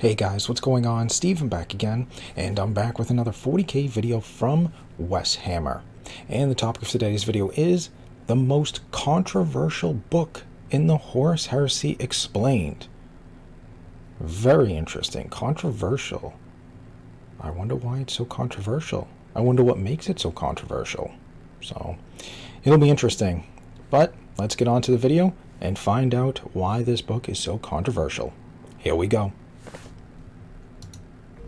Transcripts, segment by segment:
Hey guys, what's going on? Steven back again, and I'm back with another 40K video from Warhammer. And the topic of today's video is the most controversial book in the Horus Heresy Explained. Very interesting. Controversial. I wonder why it's so controversial. I wonder what makes it so controversial. So, it'll be interesting. But let's get on to the video and find out why this book is so controversial. Here we go.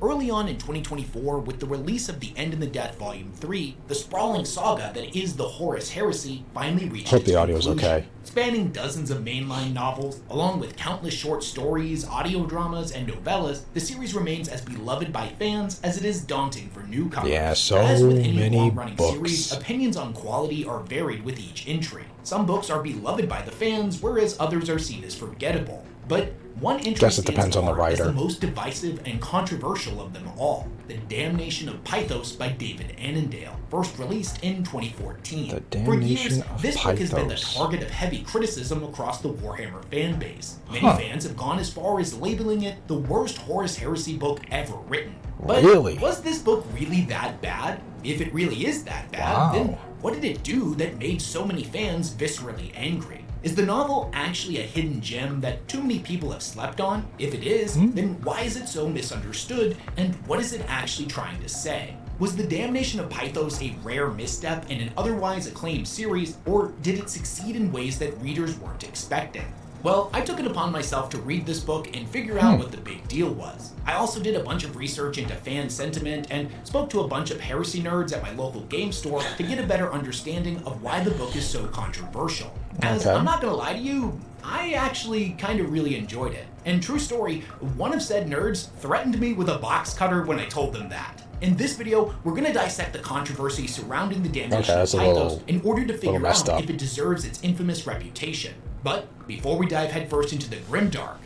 Early on in 2024, with the release of The End in the Death Volume 3, the sprawling saga that is the Horus Heresy finally reached Hope its the audio's conclusion. okay. Spanning dozens of mainline novels, along with countless short stories, audio dramas, and novellas, the series remains as beloved by fans as it is daunting for newcomers. Yeah, so as with any many long-running books. series, opinions on quality are varied with each entry. Some books are beloved by the fans, whereas others are seen as forgettable. But one entry Guess it depends on the is the writer. most divisive and controversial of them all, The Damnation of Pythos by David Annandale, first released in 2014. The For years, Damnation of this book has been the Pythos. target of heavy criticism across the Warhammer fan base. Many Huh. fans have gone as far as labeling it the worst Horus Heresy book ever written. But Really? was this book really that bad? If it really is that bad, then Wow. what did it do that made so many fans viscerally angry? Is the novel actually a hidden gem that too many people have slept on? If it is, then why is it so misunderstood, and what is it actually trying to say? Was The Damnation of Pythos a rare misstep in an otherwise acclaimed series, or did it succeed in ways that readers weren't expecting? Well, I took it upon myself to read this book and figure out what the big deal was. I also did a bunch of research into fan sentiment and spoke to a bunch of heresy nerds at my local game store to get a better understanding of why the book is so controversial. As Okay. I'm not gonna lie to you, I actually kind of really enjoyed it. And true story, one of said nerds threatened me with a box cutter when I told them that. In this video, we're going to dissect the controversy surrounding the Damnation Okay, of that's a Pythos little- in order to figure messed out up. if it deserves its infamous reputation. But before we dive headfirst into the grimdark,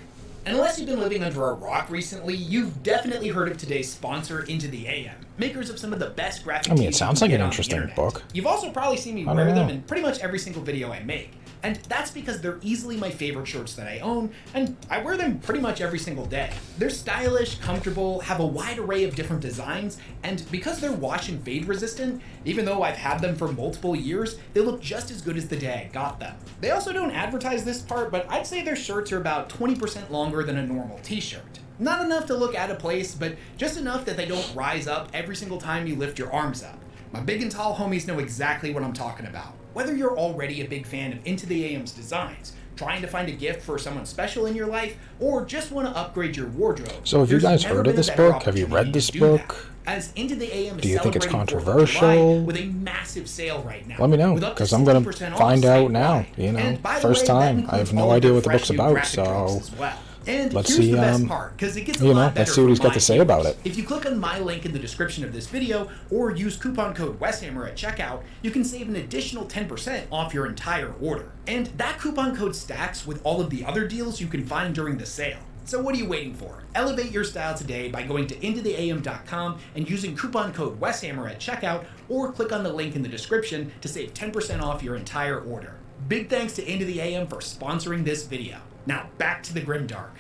and unless you've been living under a rock recently, you've definitely heard of today's sponsor, Into the AM, makers of some of the best graphic I mean, it tees sounds you can like get an on the interesting internet. book. You've also probably seen me I don't wear them know. in pretty much every single video I make. And that's because they're easily my favorite shirts that I own, and I wear them pretty much every single day. They're stylish, comfortable, have a wide array of different designs, and because they're wash and fade resistant, even though I've had them for multiple years, they look just as good as the day I got them. They also don't advertise this part, but I'd say their shirts are about 20% longer than a normal t-shirt. Not enough to look out of place, but just enough that they don't rise up every single time you lift your arms up. My big and tall homies know exactly what I'm talking about. Whether you're already a big fan of Into the AM's designs, trying to find a gift for someone special in your life, or just want to upgrade your wardrobe. So have you there's guys never heard been of a this better book? Have you opportunity read to this do that. book? As Into the AM is Do you think it's celebrating 4th of July controversial? with a massive sale right now. Let me know, with up to because I'm going 60% to off find out site-wide. now, you know, And by the first way, that time. I includes have no all of idea their what the fresh book's new about, graphic drawings so as well. And let's here's see, the best part, because it gets a you lot know, better let's see what he's for got my to say about viewers. it. If you click on my link in the description of this video, or use coupon code WESTHAMMER at checkout, you can save an additional 10% off your entire order. And that coupon code stacks with all of the other deals you can find during the sale. So what are you waiting for? Elevate your style today by going to intotheam.com and using coupon code WESTHAMMER at checkout, or click on the link in the description to save 10% off your entire order. Big thanks to Into the AM for sponsoring this video. Now back to the grimdark.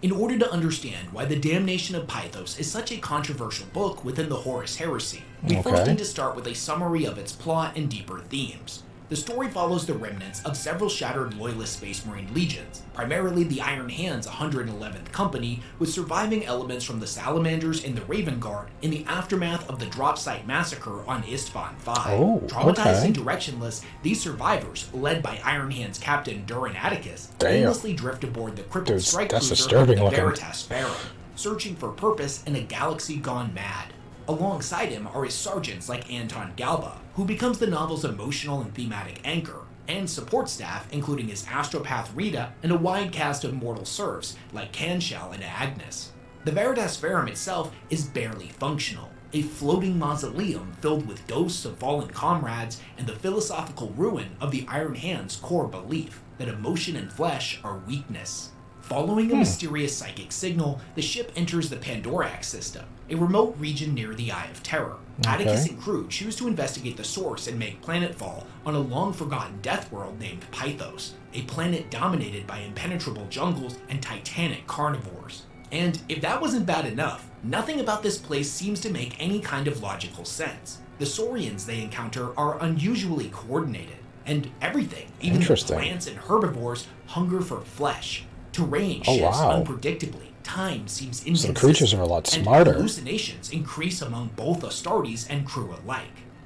In order to understand why The Damnation of Pythos is such a controversial book within the Horus Heresy, we first Okay. need to start with a summary of its plot and deeper themes. The story follows the remnants of several shattered Loyalist Space Marine legions, primarily the Iron Hands 111th Company, with surviving elements from the Salamanders and the Raven Guard in the aftermath of the drop site massacre on Istvan V. Oh, Traumatized okay. and directionless, these survivors, led by Iron Hands Captain Durin Atticus, Damn. aimlessly drift aboard the crippled Dude, strike that's cruiser disturbing the looking. Veritas Pharaoh, searching for purpose in a galaxy gone mad. Alongside him are his sergeants like Anton Galba, who becomes the novel's emotional and thematic anchor, and support staff including his astropath Rita and a wide cast of mortal serfs like Canshell and Agnes. The Veritas Pharaoh itself is barely functional, a floating mausoleum filled with ghosts of fallen comrades and the philosophical ruin of the Iron Hand's core belief that emotion and flesh are weakness. Following a mysterious psychic signal, the ship enters the Pandorax system, a remote region near the Eye of Terror. Atticus and crew choose to investigate the source and make planetfall on a long-forgotten death world named Pythos. a planet dominated by impenetrable jungles and titanic carnivores. And if that wasn't bad enough, nothing about this place seems to make any kind of logical sense. The saurians they encounter are unusually coordinated, and everything, even the plants and herbivores, hunger for flesh. Terrain shifts unpredictably, time seems inconsistent, so the creatures are a lot smarter. And hallucinations increase among both Astartes and crew alike.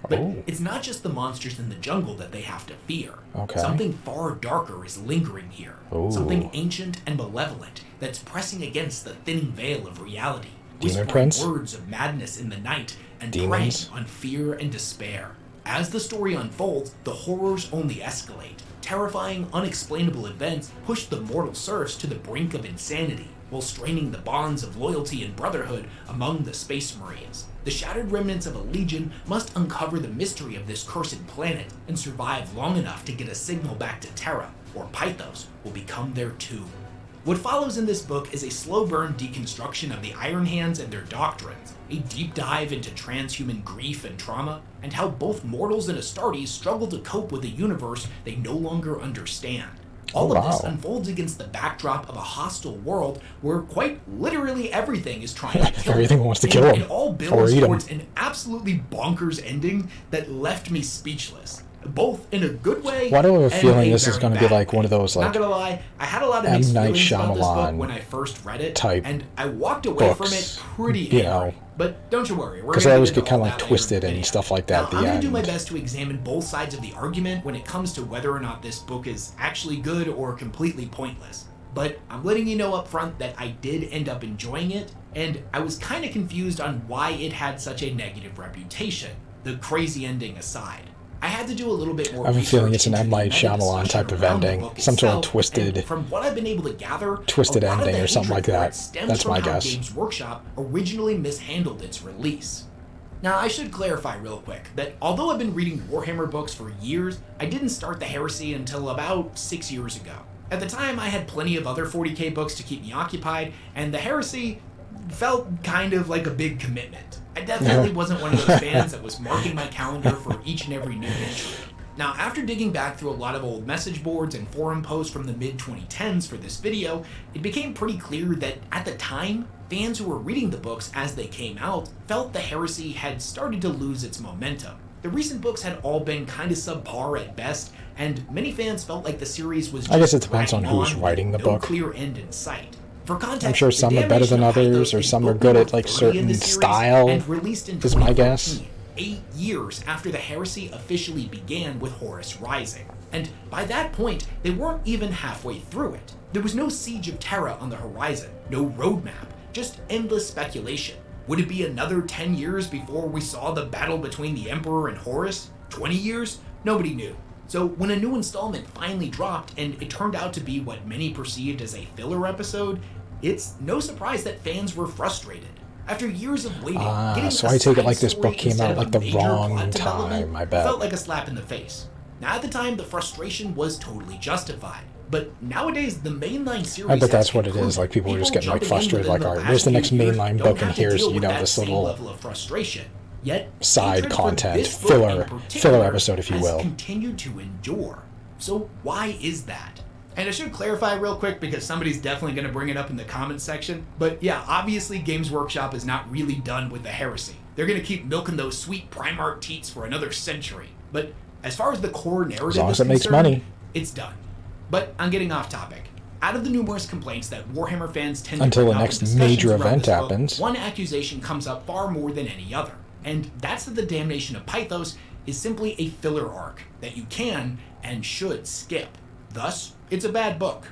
But it's not just the monsters in the jungle that they have to fear. Something far darker is lingering here. Something ancient and malevolent that's pressing against the thin veil of reality, whispering words of madness in the night and preying on fear and despair. As the story unfolds, the horrors only escalate. Terrifying, unexplainable events push the mortal serfs to the brink of insanity, while straining the bonds of loyalty and brotherhood among the Space Marines. The shattered remnants of a legion must uncover the mystery of this cursed planet and survive long enough to get a signal back to Terra, or Pythos will become their tomb. What follows in this book is a slow-burn deconstruction of the Iron Hands and their doctrines, a deep dive into transhuman grief and trauma, and how both mortals and Astartes struggle to cope with a universe they no longer understand. All of this unfolds against the backdrop of a hostile world where quite literally everything is trying to kill them. Everything wants to kill them. It all builds towards an absolutely bonkers ending that left me speechless. Both in a good way. Why do I have a feeling this is going to be like one of those, like, not gonna lie, I had a lot of mixed feelings about this book when I first read it, and I walked away from it pretty angry. But don't you worry, because I always get kind of like twisted and stuff like that at the end. I'm gonna do my best to examine both sides of the argument when it comes to whether or not this book is actually good or completely pointless. But I'm letting you know up front that I did end up enjoying it, and I was kind of confused on why it had such a negative reputation, the crazy ending aside. I had to do a little bit more. I have a feeling it's an M. Night Shyamalan type of ending, some sort of twisted, from what I've been able to gather, twisted ending or something like that. That's my guess. Games Workshop originally mishandled its release. Now, I should clarify real quick that although I've been reading Warhammer books for years, I didn't start the Heresy until about 6 years ago. At the time, I had plenty of other 40K books to keep me occupied, and the Heresy felt kind of like a big commitment. I definitely wasn't one of those fans that was marking my calendar for each and every new entry. Now, after digging back through a lot of old message boards and forum posts from the mid-2010s for this video, it became pretty clear that at the time, fans who were reading the books as they came out felt the Heresy had started to lose its momentum. The recent books had all been kind of subpar at best, and many fans felt like the series was just, I guess it depends on who's writing the book. No clear end in sight. For context, I'm sure some are better than others, or some are good at like certain style, is my guess. 8 years after the Heresy officially began with Horus Rising. And by that point, they weren't even halfway through it. There was no siege of Terra on the horizon, no roadmap, just endless speculation. Would it be another 10 years before we saw the battle between the Emperor and Horus? 20 years? Nobody knew. So when a new installment finally dropped and it turned out to be what many perceived as a filler episode, it's no surprise that fans were frustrated. After years of waiting, so I take it like this book came out like the wrong time, I bet. Felt like a slap in the face. Now at the time, the frustration was totally justified. But nowadays, the mainline series... I bet that's what it is, like people are just getting like frustrated, like, alright, where's the next mainline book, and here's, you know, this little level of frustration. Yet, side content, filler episode, if you will. Continued to endure. So why is that? And I should clarify real quick because somebody's definitely going to bring it up in the comments section. But yeah, obviously Games Workshop is not really done with the Heresy. They're going to keep milking those sweet Primarch teats for another century. But as far as the core narrative as long as it makes money, it's done. But I'm getting off topic. Out of the numerous complaints that Warhammer fans tend until to the next major event happens, one accusation comes up far more than any other. And that's that the Damnation of Pythos is simply a filler arc that you can and should skip. Thus, it's a bad book.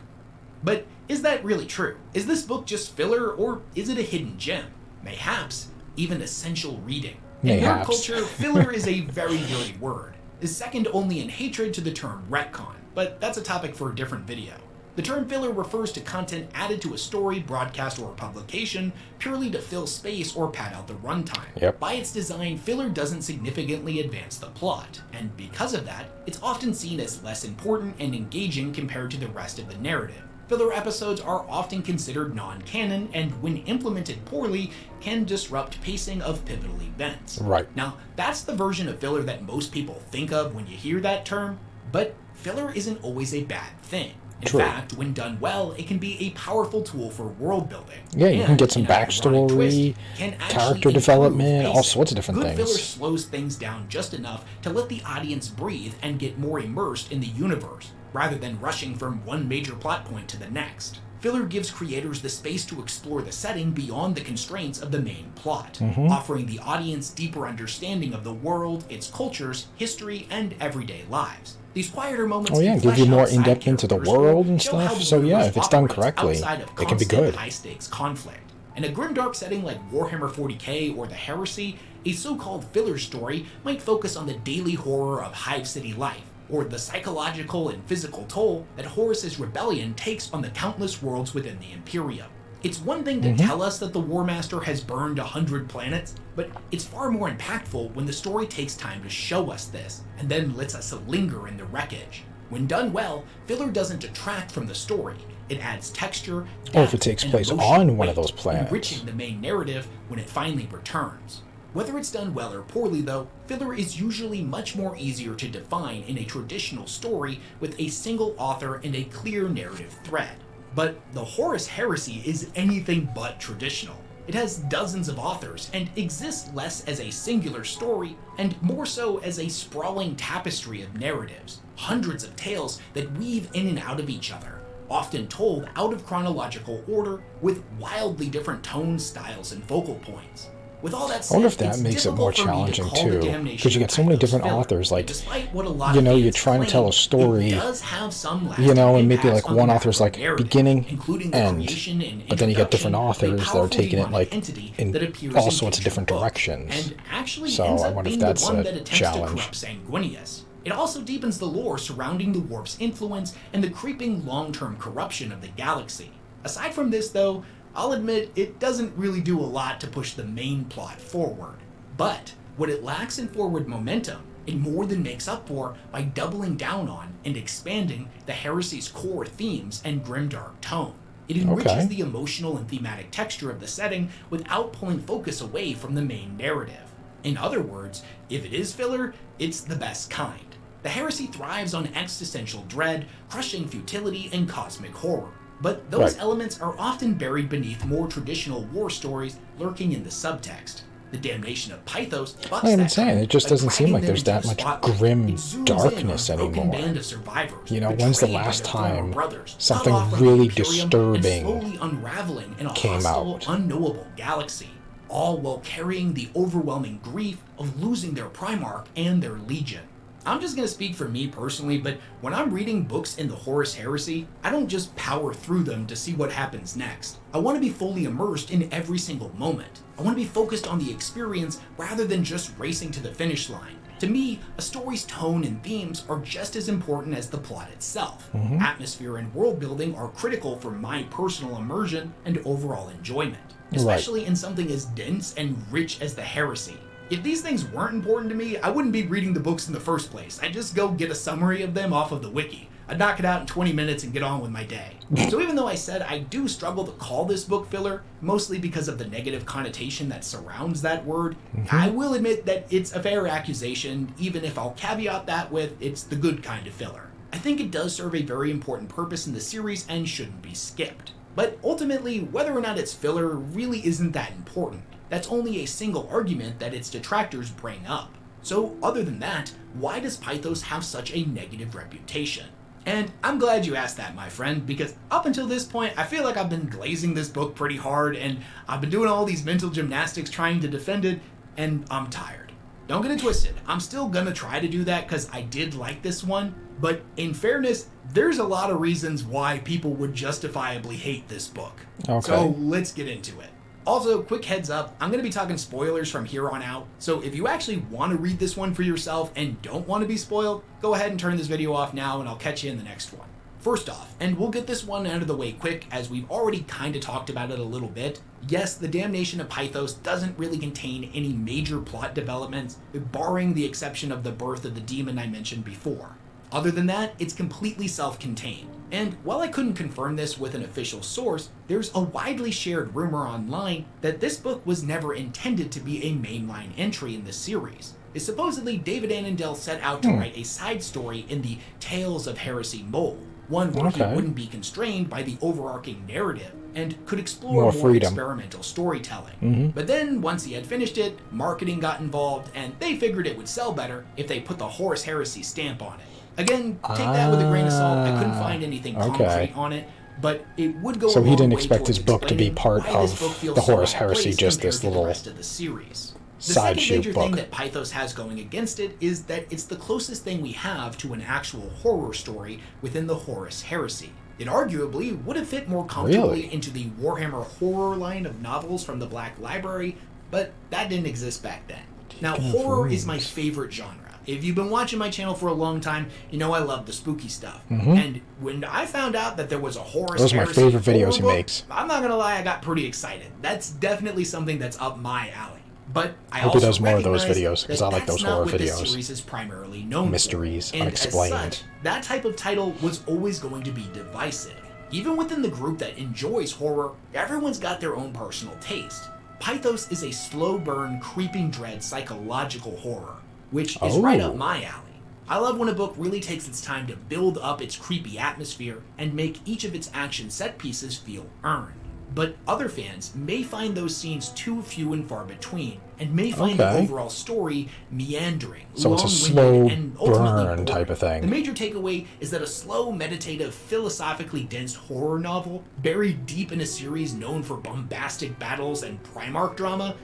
But is that really true? Is this book just filler, or is it a hidden gem? Mayhaps even essential reading. In nerd culture, filler is a very dirty word. Is second only in hatred to the term retcon, but that's a topic for a different video. The term filler refers to content added to a story, broadcast, or publication purely to fill space or pad out the runtime. Yep. By its design, filler doesn't significantly advance the plot, and because of that, it's often seen as less important and engaging compared to the rest of the narrative. Filler episodes are often considered non-canon, and when implemented poorly, can disrupt pacing of pivotal events. Right. Now, that's the version of filler that most people think of when you hear that term, but filler isn't always a bad thing. In True. fact, when done well, it can be a powerful tool for world building. Yeah, you can get some in an ironic backstory, twist, can actually character improve development, all pacing. sorts of different Good filler things. slows things down just enough to let the audience breathe and get more immersed in the universe, rather than rushing from one major plot point to the next. Filler gives creators the space to explore the setting beyond the constraints of the main plot, offering the audience deeper understanding of the world, its cultures, history, and everyday lives. These quieter moments Oh yeah, can give you flesh more out side in-depth into the characters or world and show how stuff. the So yeah, universe if it's done operates correctly, outside of it can be constant good. high-stakes conflict. In a grimdark setting like Warhammer 40K or the Heresy, a so-called filler story might focus on the daily horror of Hive City life, or the psychological and physical toll that Horus's rebellion takes on the countless worlds within the Imperium. It's one thing to tell us that the War Master has burned 100 planets, but it's far more impactful when the story takes time to show us this, and then lets us linger in the wreckage. When done well, filler doesn't detract from the story. It adds texture, Or if it depth, takes and place emotional on one of weight, those planets. enriching the main narrative when it finally returns. Whether it's done well or poorly though, filler is usually much more easier to define in a traditional story with a single author and a clear narrative thread. But the Horus Heresy is anything but traditional. It has dozens of authors and exists less as a singular story and more so as a sprawling tapestry of narratives, hundreds of tales that weave in and out of each other, often told out of chronological order with wildly different tones, styles, and focal points. With all that said, I wonder if that it's makes it more difficult for me to challenging call the too, Damnation because you get so many Pathos different filler. authors. Like, Despite what a lot you of know, you're fans trying to tell a claim, story, it does have some you know, and maybe impacts like on one the author's like narrative, beginning, including the end, creation and but then you get different introduction of a authors that are powerful taking it demonic like entity in that appears all in sorts of future different books, directions. and actually So ends I up wonder if being that's the one a that attempts challenge. to corrupt Sanguinius. It also deepens the lore surrounding the warp's influence and the creeping long-term corruption of the galaxy. Aside from this though, I'll admit it doesn't really do a lot to push the main plot forward. But what it lacks in forward momentum, it more than makes up for by doubling down on and expanding the Heresy's core themes and grimdark tone. It enriches Okay. the emotional and thematic texture of the setting without pulling focus away from the main narrative. In other words, if it is filler, it's the best kind. The Heresy thrives on existential dread, crushing futility, and cosmic horror. But those Right. elements are often buried beneath more traditional war stories lurking in the subtext. The Damnation of Pythos bucks I'm that saying, trend it just by doesn't seem dragging like them there's into that the much spotlight. grim It zooms in darkness on a broken anymore. band of survivors, You know, when's the betrayed by last their former time brothers, something cut off from the really Imperium, disturbing and slowly unraveling in a came hostile, out? unknowable galaxy, all while carrying the overwhelming grief of losing their Primarch and their Legion. I'm just going to speak for me personally, but when I'm reading books in the Horus Heresy, I don't just power through them to see what happens next. I want to be fully immersed in every single moment. I want to be focused on the experience rather than just racing to the finish line. To me, a story's tone and themes are just as important as the plot itself. Atmosphere and world building are critical for my personal immersion and overall enjoyment, especially in something as dense and rich as the Heresy. If these things weren't important to me, I wouldn't be reading the books in the first place. I'd just go get a summary of them off of the wiki. I'd knock it out in 20 minutes and get on with my day. So even though I said I do struggle to call this book filler, mostly because of the negative connotation that surrounds that word, I will admit that it's a fair accusation, even if I'll caveat that with it's the good kind of filler. I think it does serve a very important purpose in the series and shouldn't be skipped. But ultimately, whether or not it's filler really isn't that important. That's only a single argument that its detractors bring up. So other than that, why does Pythos have such a negative reputation? And I'm glad you asked that, my friend, because up until this point, I feel like I've been glazing this book pretty hard, and I've been doing all these mental gymnastics trying to defend it, and I'm tired. Don't get it twisted, I'm still gonna try to do that because I did like this one, but in fairness, there's a lot of reasons why people would justifiably hate this book. Okay. So let's get into it. Also, quick heads up, I'm going to be talking spoilers from here on out, so if you actually want to read this one for yourself and don't want to be spoiled, go ahead and turn this video off now and I'll catch you in the next one. First off, and we'll get this one out of the way quick as we've already kind of talked about it a little bit, yes, the Damnation of Pythos doesn't really contain any major plot developments, barring the exception of the birth of the demon I mentioned before. Other than that, it's completely self-contained. And while I couldn't confirm this with an official source, there's a widely shared rumor online that this book was never intended to be a mainline entry in the series. is supposedly David Annandale set out to write a side story in the Tales of Heresy mold, one where he wouldn't be constrained by the overarching narrative and could explore more experimental storytelling. But then, once he had finished it, marketing got involved, and they figured it would sell better if they put the Horus Heresy stamp on it. Again, take that with a grain of salt. I couldn't find anything concrete on it, but it would go so a he long didn't way expect his book to be part of the Horus Heresy, just this little rest of the series. The side second shoot major book. thing that Pythos has going against it is that it's the closest thing we have to an actual horror story within the Horus Heresy. It arguably would have fit more comfortably into the Warhammer horror line of novels from the Black Library, but that didn't exist back then. Now, horror is my favorite genre. If you've been watching my channel for a long time, you know I love the spooky stuff. And when I found out that there was a Horus Those are my Heresy favorite videos he book, makes. I'm not gonna lie, I got pretty excited. That's definitely something that's up my alley. But I hope he also does more of those recognize videos, because I like those horror that's not what videos. this series is primarily known Mysteries, for. And unexplained. as such, that type of title was always going to be divisive. Even within the group that enjoys horror, everyone's got their own personal taste. Pythos is a slow burn, creeping dread psychological horror, which is right up my alley. I love when a book really takes its time to build up its creepy atmosphere and make each of its action set pieces feel earned. But other fans may find those scenes too few and far between, and may find the overall story meandering, so it's a long-winded, slow and ultimately burn type boring. of thing. The major takeaway is that a slow, meditative, philosophically dense horror novel, buried deep in a series known for bombastic battles and Primarch drama,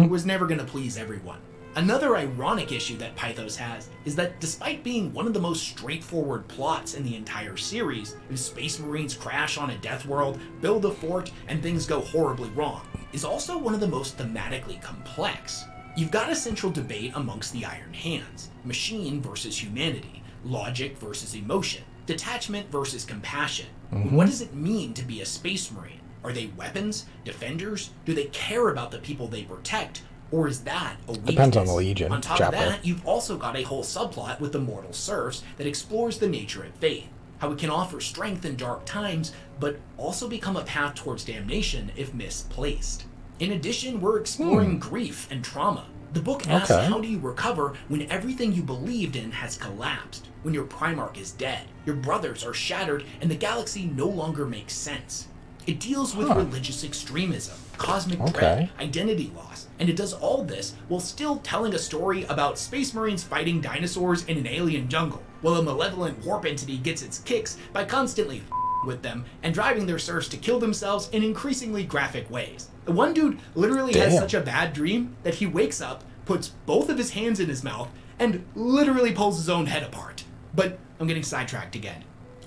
was never going to please everyone. Another ironic issue that Pythos has is that despite being one of the most straightforward plots in the entire series, if Space Marines crash on a death world, build a fort, and things go horribly wrong, is also one of the most thematically complex. You've got a central debate amongst the Iron Hands: machine versus humanity, logic versus emotion, detachment versus compassion. What does it mean to be a Space Marine? Are they weapons, defenders? Do they care about the people they protect? Or is that a weakness? Depends on the Legion On top chapter. of that, you've also got a whole subplot with the mortal serfs that explores the nature of faith, how it can offer strength in dark times, but also become a path towards damnation if misplaced. In addition, we're exploring grief and trauma. The book asks, how do you recover when everything you believed in has collapsed? When your Primarch is dead, your brothers are shattered, and the galaxy no longer makes sense. It deals with religious extremism, cosmic dread, identity loss, and it does all this while still telling a story about Space Marines fighting dinosaurs in an alien jungle, while a malevolent warp entity gets its kicks by constantly with them and driving their serfs to kill themselves in increasingly graphic ways. The one dude literally has such a bad dream that he wakes up, puts both of his hands in his mouth, and literally pulls his own head apart. But I'm getting sidetracked again.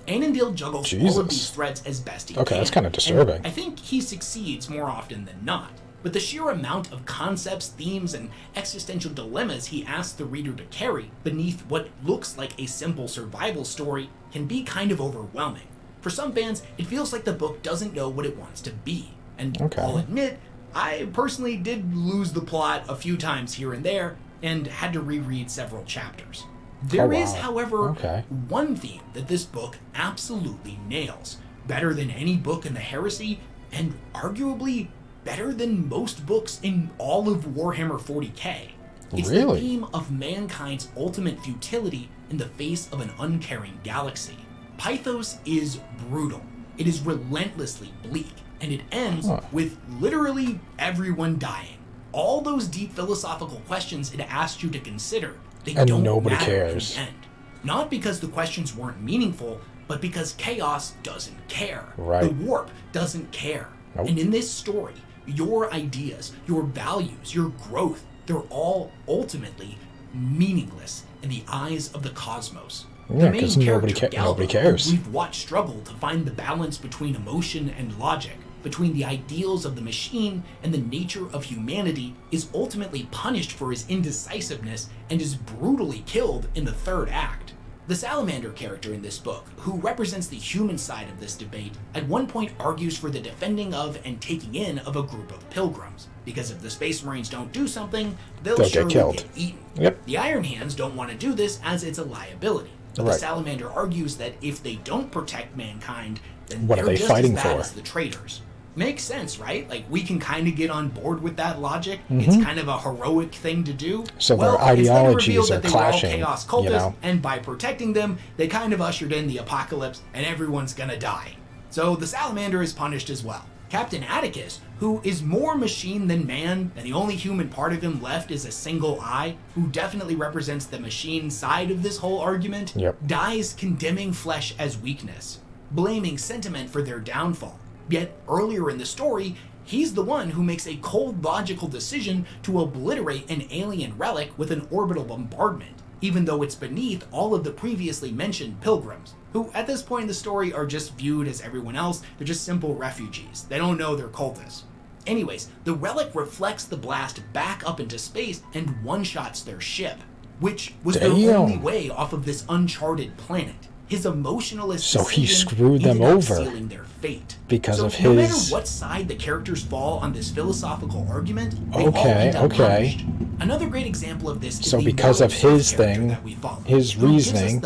Annandale juggles all of these threads as best he can. That's kind of disturbing. And I think he succeeds more often than not. But the sheer amount of concepts, themes, and existential dilemmas he asks the reader to carry beneath what looks like a simple survival story can be kind of overwhelming. For some fans, it feels like the book doesn't know what it wants to be. And I'll admit, I personally did lose the plot a few times here and there, and had to reread several chapters. There is, however, one theme that this book absolutely nails, better than any book in the Heresy, and arguably better than most books in all of Warhammer 40K. It's the theme of mankind's ultimate futility in the face of an uncaring galaxy. Pythos is brutal. It is relentlessly bleak, and it ends with literally everyone dying. All those deep philosophical questions it asks you to consider, they don't nobody matter cares. in the end. Not because the questions weren't meaningful, but because chaos doesn't care. The warp doesn't care. And in this story, your ideas, your values, your growth, they're all ultimately meaningless in the eyes of the cosmos. Yeah, because nobody cares. We've watched struggle to find the balance between emotion and logic, between the ideals of the machine and the nature of humanity, is ultimately punished for his indecisiveness and is brutally killed in the third act. The Salamander character in this book, who represents the human side of this debate, at one point argues for the defending of and taking in of a group of pilgrims, because if the Space Marines don't do something, they'll surely get eaten. The Iron Hands don't want to do this as it's a liability, but the Salamander argues that if they don't protect mankind, then they're just as bad as the traitors. Makes sense, right? Like, we can kind of get on board with that logic. It's kind of a heroic thing to do. So well, their ideologies it's are that they clashing, were all chaos cultists, you know? and by protecting them, they kind of ushered in the apocalypse, and everyone's gonna die. So the salamander is punished as well. Captain Atticus, who is more machine than man, and the only human part of him left is a single eye, who definitely represents the machine side of this whole argument, dies condemning flesh as weakness, blaming sentiment for their downfall. Yet earlier in the story, he's the one who makes a cold logical decision to obliterate an alien relic with an orbital bombardment, even though it's beneath all of the previously mentioned pilgrims, who at this point in the story are just viewed as everyone else. They're just simple refugees. They don't know they're cultists. Anyways, the relic reflects the blast back up into space and one-shots their ship, which was their only way off of this uncharted planet. His emotionalist so he screwed them over sealing their fate because of his. No matter what side the characters fall on this philosophical argument, they all end up punished. Another great example of this is so because of his thing, his reasoning,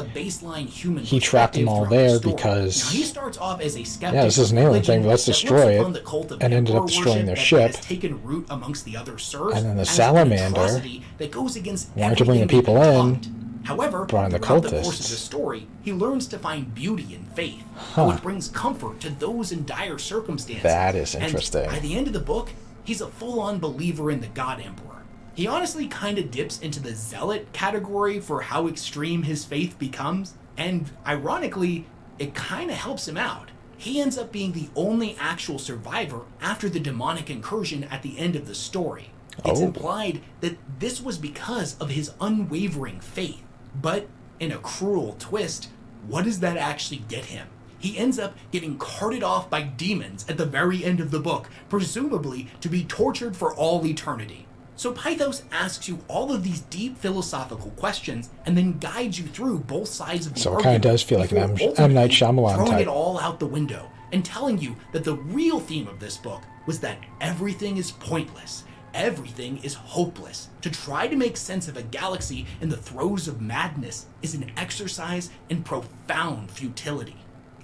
he trapped them all there because he starts off as a skeptic. Yeah, this is an alien thing. Let's destroy it, and ended up destroying their ship. Taken root amongst the other serfs, and then the salamander that goes against wanted to bring the people in. However, throughout the course of the story, he learns to find beauty in faith, which brings comfort to those in dire circumstances. That is interesting. And by the end of the book, he's a full-on believer in the God Emperor. He honestly kind of dips into the zealot category for how extreme his faith becomes, and ironically, it kind of helps him out. He ends up being the only actual survivor after the demonic incursion at the end of the story. It's implied that this was because of his unwavering faith. But in a cruel twist, what does that actually get him? He ends up getting carted off by demons at the very end of the book, presumably to be tortured for all eternity. So Pythos asks you all of these deep philosophical questions and then guides you through both sides of the argument. So it kind of does feel like an M. Night Shyamalan throwing type. It all out the window and telling you that the real theme of this book was that everything is pointless. Everything is hopeless. To try to make sense of a galaxy in the throes of madness is an exercise in profound futility.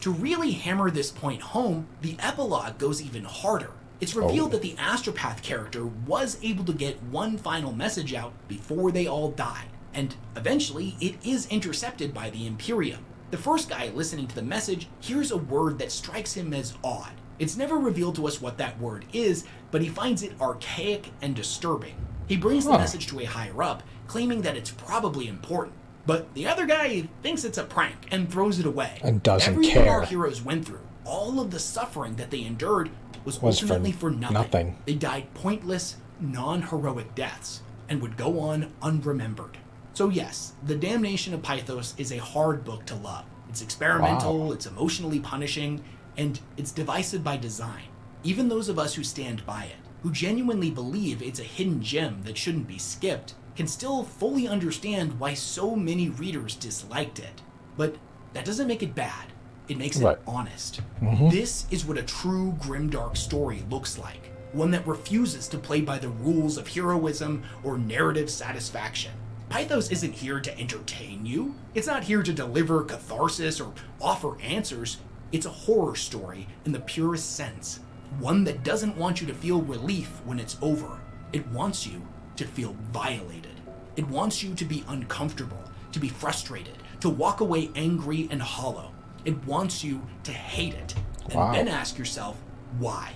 To really hammer this point home, the epilogue goes even harder. It's revealed that the astropath character was able to get one final message out before they all died, and eventually it is intercepted by the Imperium. The first guy listening to the message hears a word that strikes him as odd. It's never revealed to us what that word is, but he finds it archaic and disturbing. He brings the message to a higher up, claiming that it's probably important. But the other guy thinks it's a prank and throws it away. And doesn't Everything care. Our heroes went through, all of the suffering that they endured, was ultimately for nothing. They died pointless, non-heroic deaths, and would go on unremembered. So yes, The Damnation of Pythos is a hard book to love. It's experimental, it's emotionally punishing, and it's divisive by design. Even those of us who stand by it, who genuinely believe it's a hidden gem that shouldn't be skipped, can still fully understand why so many readers disliked it. But that doesn't make it bad. It makes it honest. This is what a true grimdark story looks like. One that refuses to play by the rules of heroism or narrative satisfaction. Pythos isn't here to entertain you. It's not here to deliver catharsis or offer answers. It's a horror story in the purest sense. One that doesn't want you to feel relief when it's over. It wants you to feel violated. It wants you to be uncomfortable, to be frustrated, to walk away angry and hollow. It wants you to hate it, and then ask yourself, why?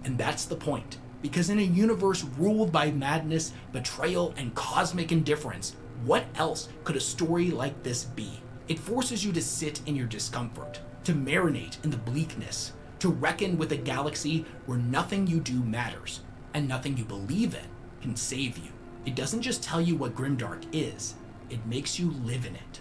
And that's the point. Because in a universe ruled by madness, betrayal, and cosmic indifference, what else could a story like this be? It forces you to sit in your discomfort, to marinate in the bleakness, to reckon with a galaxy where nothing you do matters, and nothing you believe in can save you. It doesn't just tell you what grimdark is, it makes you live in it.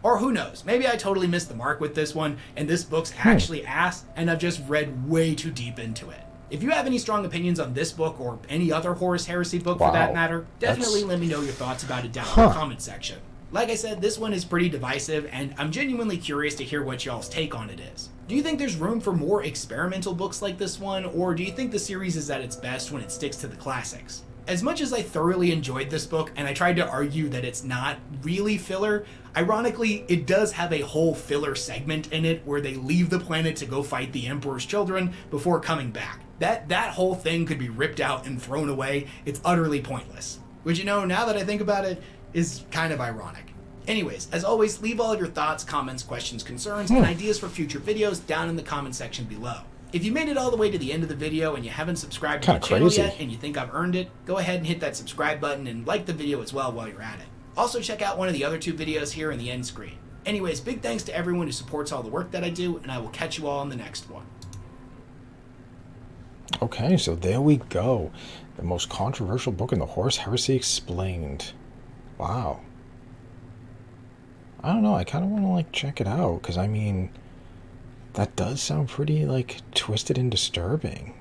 Or who knows, maybe I totally missed the mark with this one, and this book's actually ass, and I've just read way too deep into it. If you have any strong opinions on this book, or any other Horus Heresy book for that matter, definitely let me know your thoughts about it down in the comment section. Like I said, this one is pretty divisive, and I'm genuinely curious to hear what y'all's take on it is. Do you think there's room for more experimental books like this one, or do you think the series is at its best when it sticks to the classics? As much as I thoroughly enjoyed this book, and I tried to argue that it's not really filler, ironically, it does have a whole filler segment in it where they leave the planet to go fight the Emperor's children before coming back. That whole thing could be ripped out and thrown away. It's utterly pointless. Which, now that I think about it, is kind of ironic. Anyways, as always, leave all of your thoughts, comments, questions, concerns, and ideas for future videos down in the comment section below. If you made it all the way to the end of the video and you haven't subscribed to the channel yet and you think I've earned it, go ahead and hit that subscribe button and like the video as well while you're at it. Also check out one of the other 2 videos here in the end screen. Anyways, big thanks to everyone who supports all the work that I do, and I will catch you all in the next one. Okay, so there we go. The most controversial book in the Horus Heresy explained. Wow. I don't know, I kind of want to, check it out, because, that does sound pretty, twisted and disturbing.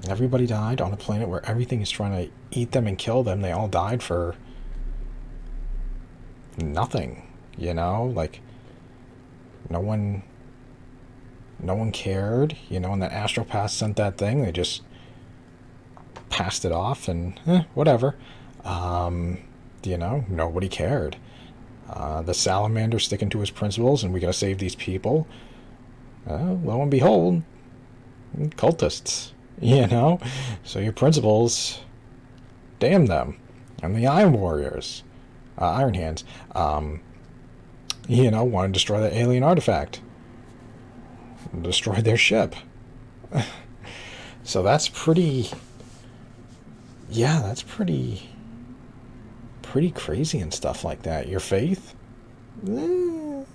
Everybody died on a planet where everything is trying to eat them and kill them. They all died for nothing, no one cared, and that astropath sent that thing. They just passed it off and whatever. Nobody cared. The salamander sticking to his principles, and we gotta save these people. Lo and behold, cultists, So your principles, damn them. And the Iron Warriors, Iron Hands, want to destroy the alien artifact. Destroy their ship. So that's pretty... Yeah, that's pretty crazy and stuff like that. Your faith? That's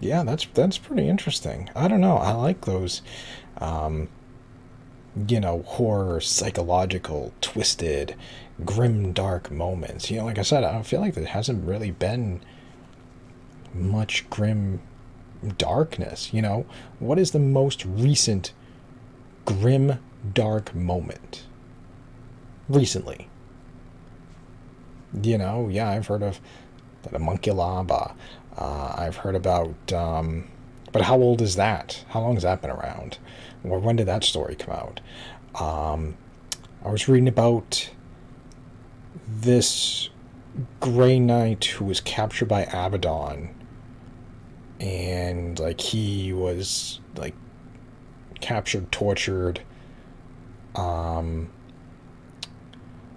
yeah, that's pretty interesting. I don't know. I like those horror, psychological, twisted, grim, dark moments. Like I said, I feel like there hasn't really been much grim darkness. What is the most recent grim, dark moment recently? Yeah, I've heard of the homunculus. I've heard about, but how old is that? How long has that been around? Or when did that story come out? I was reading about this Grey Knight who was captured by Abaddon, and he was captured, tortured. What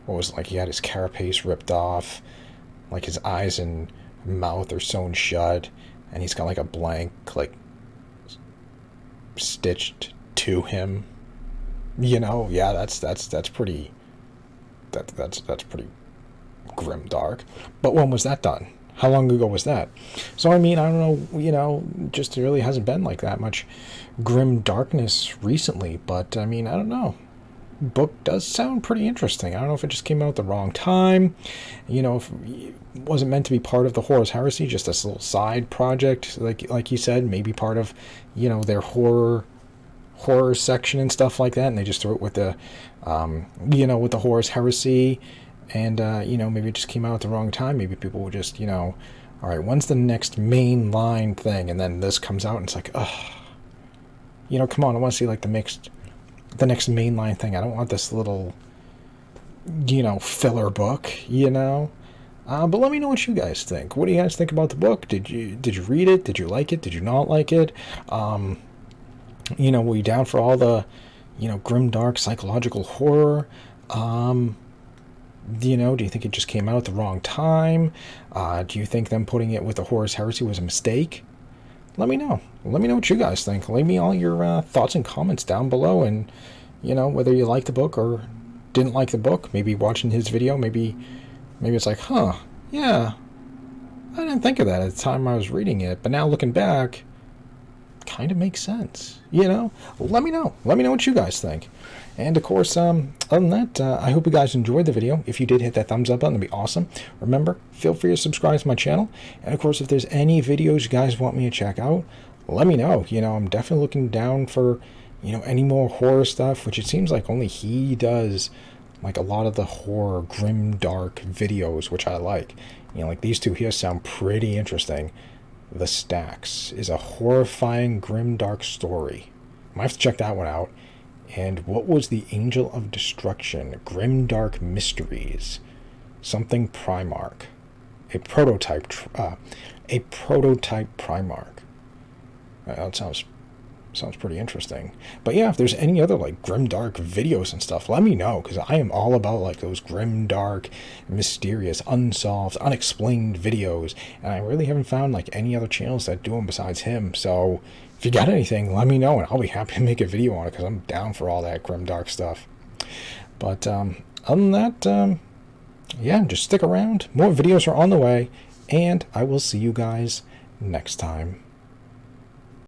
was he had his carapace ripped off, his eyes and mouth are sewn shut, and he's got a blank stitched to him. Yeah, that's pretty pretty grim dark. But when was that done? How long ago was that? So I don't know, just really hasn't been that much grim darkness recently, but I don't know. Book does sound pretty interesting. I don't know if it just came out at the wrong time, if it wasn't meant to be part of the Horus Heresy, just this little side project, like you said, maybe part of, their horror section and stuff like that, and they just threw it with the, with the Horus Heresy, and, maybe it just came out at the wrong time. Maybe people would just, all right, when's the next main line thing? And then this comes out, and it's ugh. Come on, I want to see, the next mainline thing. I don't want this little, filler book, But let me know what you guys think. What do you guys think about the book? Did you read it? Did you like it? Did you not like it? Were you down for all the, grim, dark, psychological horror? Do you think it just came out at the wrong time? Do you think them putting it with the Horus Heresy was a mistake? Let me know. Let me know what you guys think. Leave me all your thoughts and comments down below, and whether you like the book or didn't like the book. Maybe watching his video, maybe it's huh, yeah, I didn't think of that at the time I was reading it, but now looking back, kind of makes sense. Let me know what you guys think. And of course, other than that, I hope you guys enjoyed the video. If you did, hit that thumbs up button. That'd be awesome. Remember, feel free to subscribe to my channel. And of course, if there's any videos you guys want me to check out, let me know. I'm definitely looking down for, any more horror stuff, which it seems like only he does, like a lot of the horror, grim, dark videos, which I like. You know, like these two here sound pretty interesting. The Stacks is a horrifying, grim, dark story. I might have to check that one out. And what was the Angel of Destruction? Grim Dark Mysteries. Something Primarch. A prototype Primarch. That sounds pretty interesting. But yeah, if there's any other like grim dark videos and stuff, let me know, because I am all about like those grim dark, mysterious, unsolved, unexplained videos, and I really haven't found like any other channels that do them besides him. So if you got anything, let me know, and I'll be happy to make a video on it, because I'm down for all that grim dark stuff. But other than that, yeah, just stick around. More videos are on the way, and I will see you guys next time.